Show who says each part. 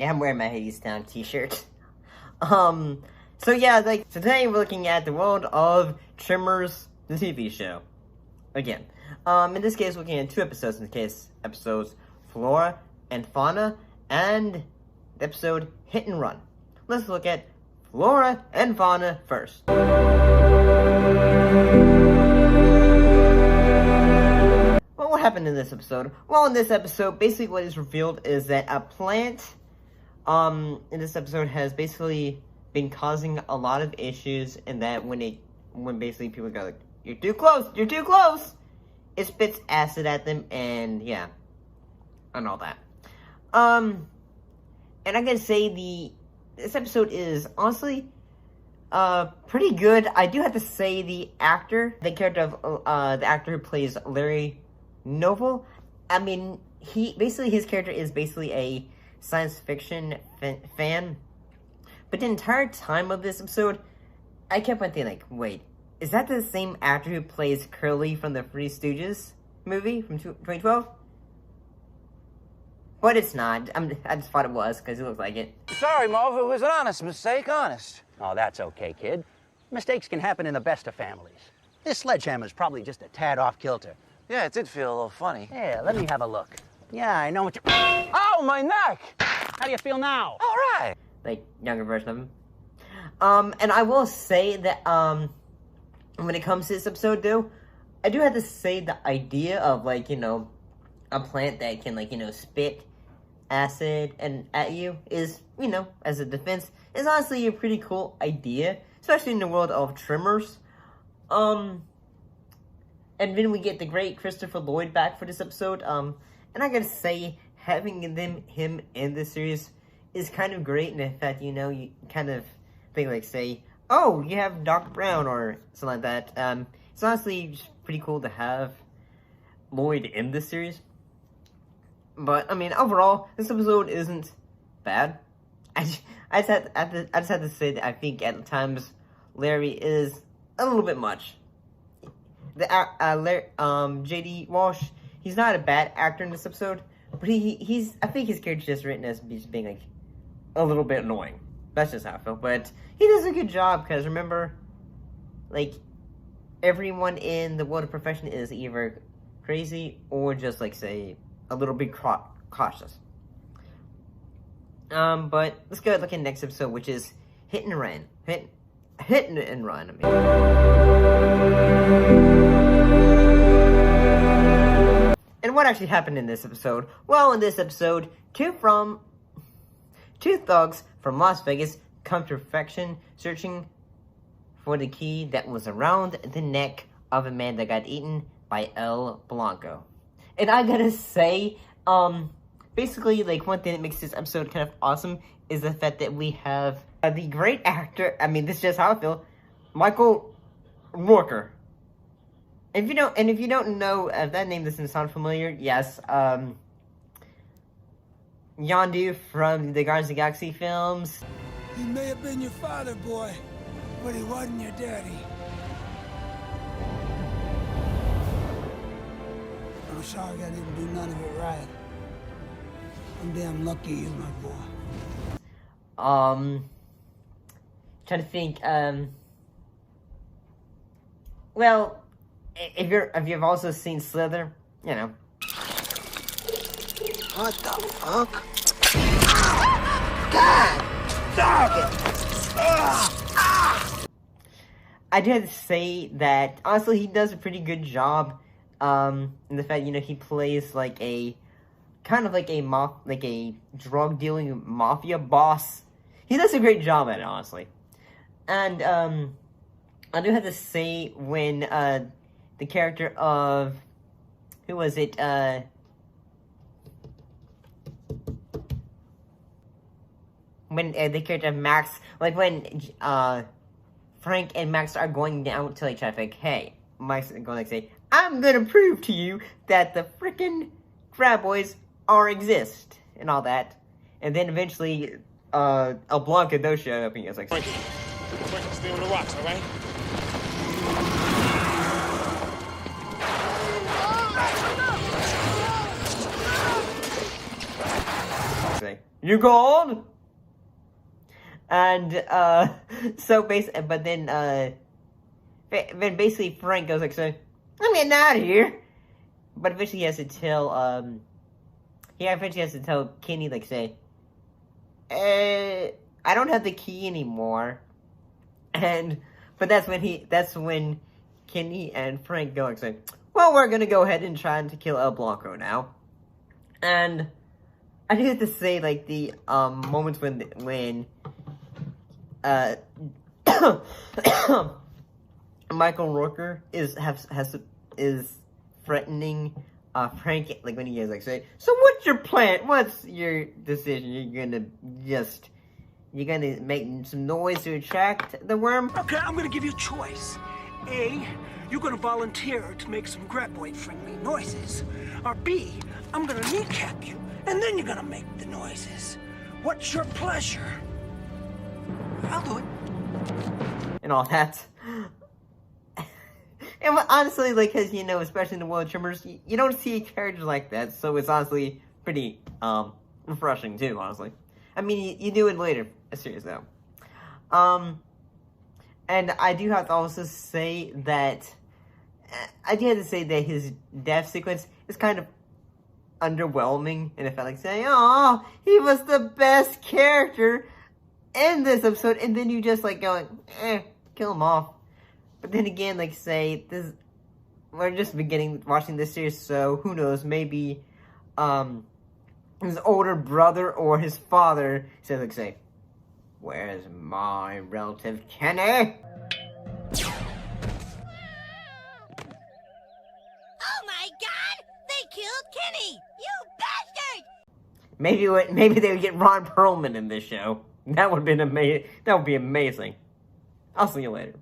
Speaker 1: Yeah, I'm wearing my Hadestown t-shirt. So yeah, like, today we're looking at the world of Tremors, the TV show. Again. In this case, we're looking at 2 episodes. In this case, episodes Flora and Fauna, and the episode Hit and Run. Let's look at Flora and Fauna first. Well, what happened in this episode? Well, in this episode, basically what is revealed is that a plant, in this episode has basically been causing a lot of issues, and that when basically people go like, you're too close, it spits acid at them, and yeah, and all that. And I gotta say, this episode is honestly, pretty good. I do have to say the character of, the actor who plays Larry Noble, I mean, his character is basically a science fiction fan, but the entire time of this episode, I kept on thinking, like, wait, is that the same actor who plays Curly from the Three Stooges movie from 2012? But it's not. I just thought it was, because it looked like it.
Speaker 2: Sorry, Mo, it was an honest mistake, honest.
Speaker 3: Oh, that's okay, kid. Mistakes can happen in the best of families. This sledgehammer's probably just a tad off kilter.
Speaker 2: Yeah, it did feel a little funny.
Speaker 3: Yeah, let me have a look. Yeah, I know what you...
Speaker 2: Oh, my neck!
Speaker 3: How do you feel now?
Speaker 2: All right.
Speaker 1: Like, younger version of him. And I will say that, when it comes to this episode, though, I do have to say the idea of, like, you know, a plant that can, like, you know, spit acid at you is, you know, as a defense, is honestly a pretty cool idea, especially in the world of Tremors. And then we get the great Christopher Lloyd back for this episode, and I gotta say, having him in this series is kind of great, and in fact, you know, you kind of think, like, say, oh, you have Doc Brown, or something like that. It's honestly just pretty cool to have Lloyd in this series. But, I mean, overall, this episode isn't bad. I just had to say that I think at times Larry is a little bit much. J.D. Walsh, he's not a bad actor in this episode, but I think his character's just written as just being, like, a little bit annoying. That's just how I feel, but he does a good job, because remember, like, everyone in the world of profession is either crazy or just, like, say, a little bit cautious. But let's go look at the next episode, which is Hit and Run. Hit and Run, I mean. And what actually happened in this episode? Well, in this episode, two thugs from Las Vegas come to perfection, searching for the key that was around the neck of a man that got eaten by Blanco. And I gotta say, basically, like, one thing that makes this episode kind of awesome is the fact that we have the great actor, I mean, this is just how I feel, Michael Rooker. If you don't know, if that name doesn't sound familiar, yes, Yondu from the Guardians of the Galaxy films.
Speaker 4: He may have been your father, boy, but he wasn't your daddy. I'm sorry I didn't do none of it right. I'm damn lucky you're my boy.
Speaker 1: Trying to think, well, if you've also seen Slither, you know.
Speaker 4: What the fuck? God! Dog it!
Speaker 1: I do have to say that, honestly, he does a pretty good job, in the fact, you know, he plays, like, kind of like a drug-dealing mafia boss. He does a great job at it, honestly. And, I do have to say, when, the character of, who was it, when, the character of Max, like, when, Frank and Max are going down to, like, traffic, hey, Mike's going to, like, say, I'm gonna prove to you that the frickin' Crab Boys exist, and all that. And then eventually, Blanco does show up, and he's like,
Speaker 5: Frankie, stay on the rocks, alright?
Speaker 1: say, You called? And, so basically, but then basically Frank goes like, so, I'm getting out of here. But eventually he has to tell, Kenny, like, say, I don't have the key anymore. But that's when Kenny and Frank go like, say, well, we're gonna go ahead and try to kill El Blanco now. And I do have to say, like, the, moments when Michael Rooker is threatening Frank, like when he is like, say, so what's your plan? What's your decision? You're gonna make some noise to attract the worm?
Speaker 6: Okay, I'm gonna give you a choice. A, you're gonna volunteer to make some graboid-friendly noises. Or B, I'm gonna kneecap you, and then you're gonna make the noises. What's your pleasure? I'll do it.
Speaker 1: And all that. And honestly, like, cause, you know, especially in the world of Tremors, you don't see characters like that, so it's honestly pretty, refreshing too, honestly. I mean, you do it later, series though. And I do have to also say that, his death sequence is kind of underwhelming, and it felt like saying, oh, he was the best character in this episode, and then you just, like, going, kill him off. But then again, like, say, we're just watching this series, so who knows, maybe, his older brother or his father says, like, say, where's my relative Kenny?
Speaker 7: Oh my god! They killed Kenny! You bastard!
Speaker 1: Maybe they would get Ron Perlman in this show. That would be amazing. That would be amazing. I'll see you later.